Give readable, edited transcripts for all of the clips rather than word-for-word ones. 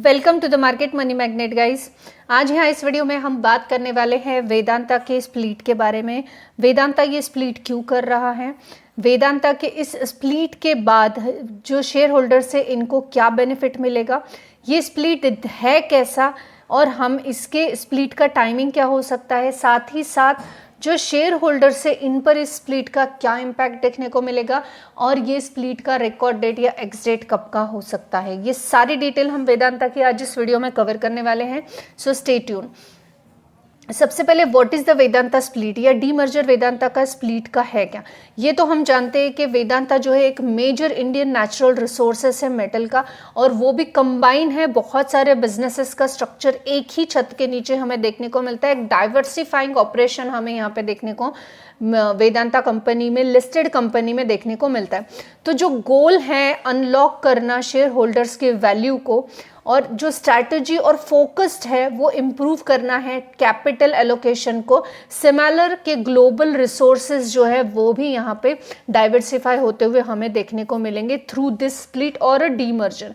Welcome to the market money magnet guys. आज यहाँ इस वीडियो में हम बात करने वाले हैं वेदांता के स्प्लिट के बारे में। वेदांता ये स्प्लिट क्यों कर रहा है, वेदांता के इस स्प्लिट के बाद जो शेयर होल्डर से इनको क्या बेनिफिट मिलेगा, ये स्प्लिट है कैसा और हम इसके स्प्लिट का टाइमिंग क्या हो सकता है, साथ ही साथ जो शेयर होल्डर से इन पर इस स्प्लिट का क्या इम्पैक्ट देखने को मिलेगा और ये स्प्लिट का रिकॉर्ड डेट या एक्स डेट कब का हो सकता है, ये सारी डिटेल हम वेदांता की आज इस वीडियो में कवर करने वाले हैं। So stay tune. सबसे पहले what is the Vedanta split या डीमर्जर वेदांता का स्प्लिट का है क्या। ये तो हम जानते हैं कि वेदांता जो है एक मेजर इंडियन नेचुरल रिसोर्सेस है मेटल का, और वो भी कंबाइन है बहुत सारे बिजनेसेस का स्ट्रक्चर एक ही छत के नीचे हमें देखने को मिलता है। एक डाइवर्सिफाइंग ऑपरेशन हमें यहाँ पे देखने को वेदांता कंपनी में, लिस्टेड कंपनी में देखने को मिलता है। तो जो गोल है अनलॉक करना शेयर होल्डर्स के वैल्यू को, और जो स्ट्रैटेजी और फोकस्ड है वो इम्प्रूव करना है कैपिटल एलोकेशन को, सिमिलर के ग्लोबल रिसोर्सेज जो है वो भी यहाँ पे डाइवर्सिफाई होते हुए हमें देखने को मिलेंगे थ्रू दिस स्प्लिट और अ डीमर्जर।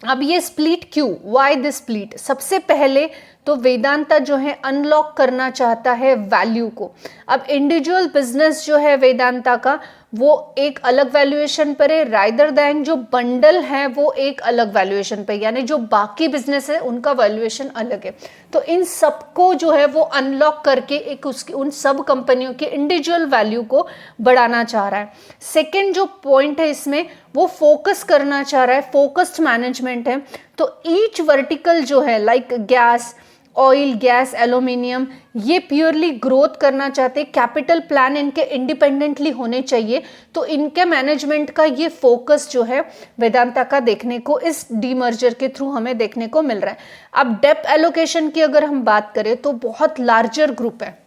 अब ये स्प्लिट क्यों, वाई दिस स्प्लिट। सबसे पहले तो वेदांता जो है अनलॉक करना चाहता है वैल्यू को। अब इंडिविजुअल बिजनेस जो है वेदांता का वो एक अलग वैल्यूएशन पर है, रादर दैन जो बंडल है वो एक अलग वैल्यूएशन पे, यानी जो बाकी बिजनेस है उनका वैल्यूएशन अलग है। तो इन सबको जो है वो अनलॉक करके एक उसकी उन सब कंपनियों के इंडिविजुअल वैल्यू को बढ़ाना चाह रहा है। सेकेंड जो पॉइंट है इसमें वो फोकस करना चाह रहा है, फोकस्ड मैनेजमेंट है। तो ईच वर्टिकल जो है like gas, oil, gas, aluminium, ये प्योरली ग्रोथ करना चाहते हैं। कैपिटल प्लान इनके इंडिपेंडेंटली होने चाहिए। तो इनके मैनेजमेंट का ये फोकस जो है वेदांता का देखने को इस डीमर्जर के थ्रू हमें देखने को मिल रहा है। अब डेप्थ एलोकेशन की अगर हम बात करें तो बहुत लार्जर ग्रुप है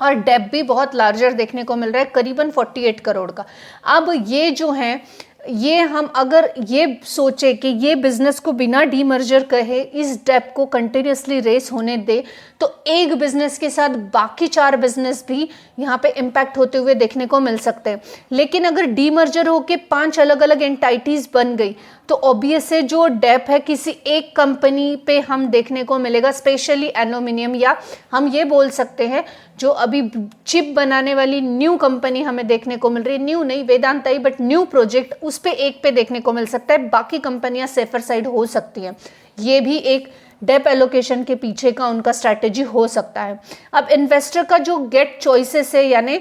और डेप भी बहुत लार्जर देखने को मिल रहा है, करीबन 48 करोड़ का। अब ये जो है ये हम अगर ये सोचे कि ये बिजनेस को बिना डीमर्जर कहे इस डेप को कंटिन्यूसली रेस होने दे, तो एक बिजनेस के साथ बाकी 4 बिजनेस भी यहाँ पे इम्पैक्ट होते हुए देखने को मिल सकते हैं। लेकिन अगर डीमर्जर होके 5 अलग अलग एंटाइटीज बन गई तो ऑब्वियस है जो डेप है किसी एक कंपनी पे हम देखने को मिलेगा, स्पेशली एल्यूमिनियम, या हम ये बोल सकते हैं जो अभी चिप बनाने वाली न्यू कंपनी हमें देखने को मिल रही है, न्यू नहीं वेदांता ही बट न्यू प्रोजेक्ट, उस पे एक पे देखने को मिल सकता है, बाकी कंपनियां सेफर साइड हो सकती हैं। ये भी एक डेप एलोकेशन के पीछे का उनका स्ट्रैटेजी हो सकता है। अब इन्वेस्टर का जो गेट चॉइसेस है, यानी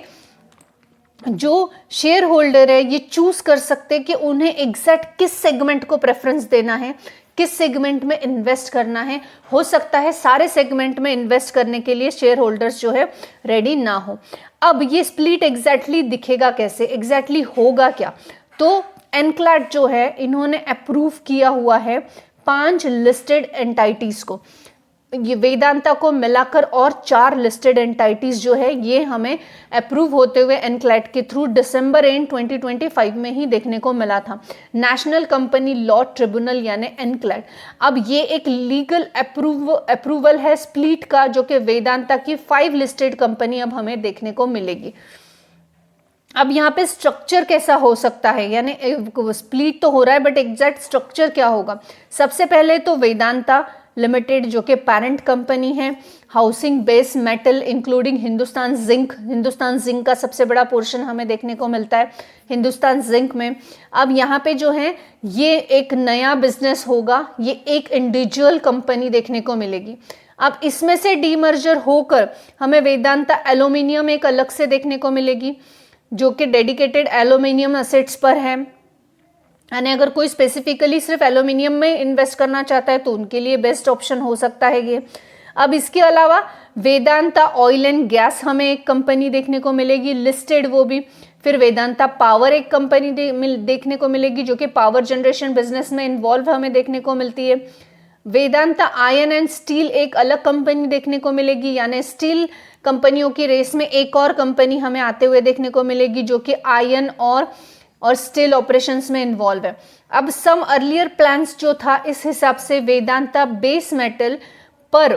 जो शेयर होल्डर है ये चूज कर सकते हैं कि उन्हें एग्जैक्ट किस सेगमेंट को प्रेफरेंस देना है, किस सेगमेंट में इन्वेस्ट करना है। हो सकता है सारे सेगमेंट में इन्वेस्ट करने के लिए शेयर होल्डर्स जो है रेडी ना हो। अब ये स्प्लिट एग्जैक्टली दिखेगा कैसे, एग्जैक्टली होगा क्या। तो एनक्लैड जो है इन्होंने अप्रूव किया हुआ है 5 लिस्टेड एंटाइटीज को, ये वेदांता को मिलाकर और 4 लिस्टेड एंटाइटीज जो है ये हमें अप्रूव होते हुए एनक्लैड के थ्रू दिसंबर एंड 2025 में ही देखने को मिला था। नेशनल कंपनी लॉ ट्रिब्यूनल यानी एनक्लैड। अब ये एक लीगल अप्रूवल है स्प्लिट का, जो कि वेदांता की 5 लिस्टेड कंपनी अब हमें देखने को मिलेगी। अब यहाँ पे स्ट्रक्चर कैसा हो सकता है, यानी स्प्लिट तो हो रहा है बट एग्जैक्ट स्ट्रक्चर क्या होगा। सबसे पहले तो वेदांता लिमिटेड जो कि पेरेंट कंपनी है, housing base metal including Hindustan zinc का सबसे बड़ा पोर्शन हमें देखने को मिलता है हिंदुस्तान जिंक में। अब यहाँ पे जो है ये एक नया बिजनेस होगा, ये एक इंडिविजुअल कंपनी देखने को मिलेगी। अब इसमें से डीमर्जर होकर हमें वेदांता एल्यूमिनियम एक अलग से देखने को मिलेगी जो कि डेडिकेटेड एल्यूमिनियम असेट्स पर है, यानी अगर कोई स्पेसिफिकली सिर्फ एल्यूमिनियम में इन्वेस्ट करना चाहता है तो उनके लिए बेस्ट ऑप्शन हो सकता है ये। अब इसके अलावा वेदांता ऑयल एंड गैस हमें एक कंपनी देखने को मिलेगी लिस्टेड, वो भी। फिर वेदांता पावर एक कंपनी देखने को मिलेगी जो कि पावर जनरेशन बिजनेस में इन्वॉल्व हमें देखने को मिलती है। वेदांता आयरन एंड स्टील एक अलग कंपनी देखने को मिलेगी, यानी स्टील कंपनियों की रेस में एक और कंपनी हमें आते हुए देखने को मिलेगी जो कि आयरन और स्टील ऑपरेशंस में इन्वॉल्व है। अब सम अर्लियर प्लान्स जो था इस हिसाब से वेदांता बेस मेटल पर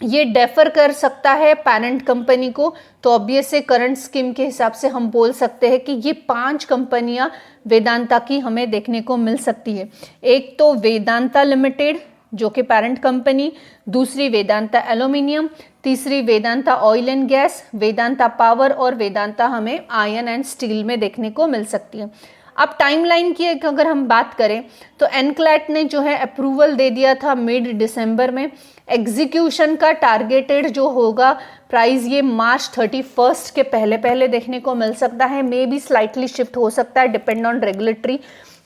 ये डेफर कर सकता है पेरेंट कंपनी को, तो ऑब्वियस से करंट स्कीम के हिसाब से हम बोल सकते हैं कि ये 5 कंपनियां वेदांता की हमें देखने को मिल सकती है। एक तो वेदांता लिमिटेड जो कि पेरेंट कंपनी, दूसरी वेदांता एल्यूमिनियम, तीसरी Vedanta oil and gas, Vedanta power और वेदांता हमें आयरन एंड स्टील में देखने को मिल सकती है। अब टाइमलाइन की अगर हम बात करें तो एनक्लैट ने जो है अप्रूवल दे दिया था मिड दिसंबर में। एग्जीक्यूशन का टारगेटेड जो होगा प्राइस ये मार्च 31 के पहले पहले देखने को मिल सकता है। मे बी स्लाइटली शिफ्ट हो सकता है डिपेंड ऑन रेगुलेटरी,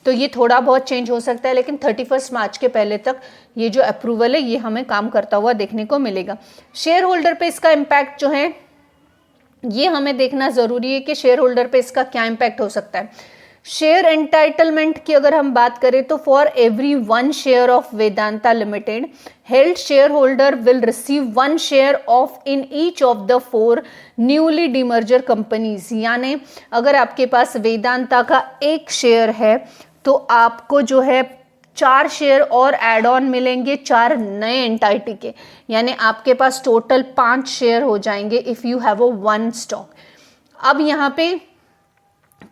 तो ये थोड़ा बहुत चेंज हो सकता है, लेकिन 31 मार्च के पहले तक ये जो अप्रूवल है ये हमें काम करता हुआ देखने को मिलेगा। शेयर होल्डर पे इसका इम्पैक्ट जो है ये हमें देखना ज़रूरी है कि शेयर होल्डर पे इसका क्या इम्पैक्ट हो सकता है। शेयर एंटाइटलमेंट की अगर हम बात करें तो for every 1 share of Vedanta limited held share holder will receive 1 share of in each of the 4 newly demerger companies. यानी अगर आपके पास वेदांता का 1 शेयर है तो आपको जो है 4 शेयर और एड ऑन मिलेंगे 4 नए एंटाइटी के, यानी आपके पास टोटल 5 शेयर हो जाएंगे if you have a 1 stock. अब यहाँ पे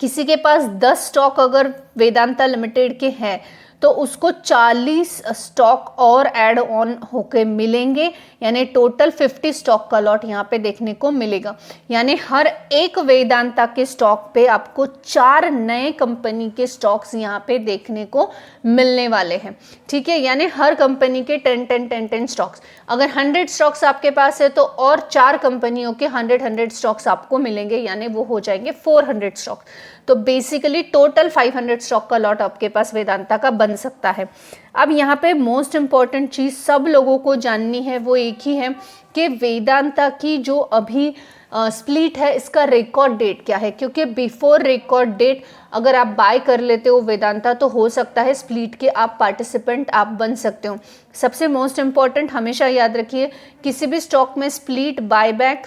किसी के पास 10 स्टॉक अगर वेदांता लिमिटेड के हैं तो उसको 40 स्टॉक और ऐड ऑन होके मिलेंगे, यानी टोटल 50 स्टॉक का लॉट यहाँ पे देखने को मिलेगा। यानी हर एक वेदांता के स्टॉक पे आपको 4 नए कंपनी के स्टॉक्स यहाँ पे देखने को मिलने वाले हैं। ठीक है, यानी हर कंपनी के 10 स्टॉक्स। अगर 100 स्टॉक्स आपके पास है तो और 4 कंपनियों के 100 स्टॉक्स आपको मिलेंगे, यानी वो हो जाएंगे 400 स्टॉक्स। तो बेसिकली टोटल 500 स्टॉक का लॉट आपके पास वेदांता का बन सकता है। अब यहाँ पे मोस्ट इंपॉर्टेंट चीज़ सब लोगों को जाननी है वो एक ही है कि वेदांता की जो अभी स्प्लिट है इसका रिकॉर्ड डेट क्या है, क्योंकि बिफोर रिकॉर्ड डेट अगर आप बाय कर लेते हो वेदांता तो हो सकता है स्प्लिट के आप पार्टिसिपेंट आप बन सकते हो। सबसे मोस्ट इंपॉर्टेंट हमेशा याद रखिए, किसी भी स्टॉक में स्प्लिट, बायबैक,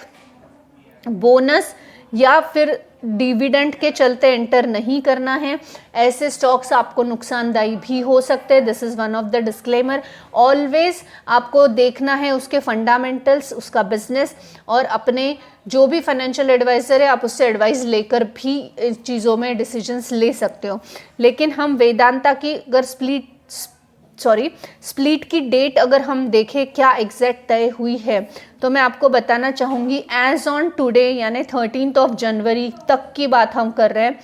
बोनस या फिर डिविडेंड के चलते एंटर नहीं करना है। ऐसे स्टॉक्स आपको नुकसानदायी भी हो सकते हैं। This is one of the disclaimer. Always आपको देखना है उसके फंडामेंटल्स, उसका बिजनेस, और अपने जो भी फाइनेंशियल एडवाइज़र है आप उससे एडवाइस लेकर भी इस चीज़ों में डिसीजंस ले सकते हो। लेकिन हम वेदांता की अगर स्प्लिट की डेट अगर हम देखें क्या एग्जैक्ट तय हुई है तो मैं आपको बताना चाहूँगी एज ऑन टुडे यानी 13 जनवरी तक की बात हम कर रहे हैं,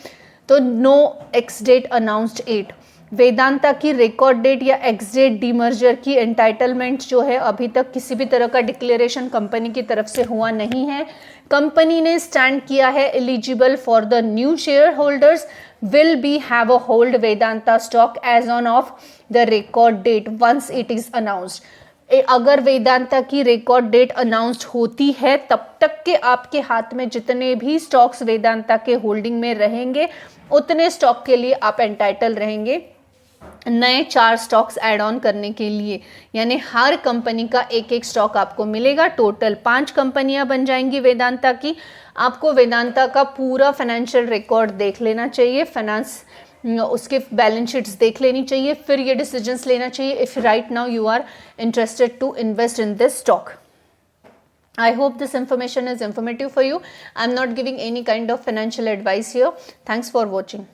तो no ex date announced 8। Vedanta की रिकॉर्ड डेट या एक्स डेट डीमर्जर की एंटाइटलमेंट जो है अभी तक किसी भी तरह का डिक्लेरेशन कंपनी की तरफ से हुआ नहीं है। कंपनी ने स्टैंड किया है eligible for the new share holders will be have a hold Vedanta stock as on of the record date once it is announced। अगर वेदांता की रिकॉर्ड डेट अनाउंस्ड होती है तब तक के आपके हाथ में जितने भी स्टॉक्स वेदांता के होल्डिंग में रहेंगे उतने स्टॉक के लिए आप एंटाइटल रहेंगे नए 4 स्टॉक्स ऐड ऑन करने के लिए। यानी हर कंपनी का एक एक स्टॉक आपको मिलेगा। टोटल 5 कंपनियां बन जाएंगी वेदांता की। आपको वेदांता का पूरा फाइनेंशियल रिकॉर्ड देख लेना चाहिए, फाइनेंस उसके बैलेंस शीट्स देख लेनी चाहिए, फिर ये डिसीजंस लेना चाहिए if right now you are interested to invest in this stock. I hope this information is informative for you. I'm not giving any kind of financial advice here. Thanks for watching.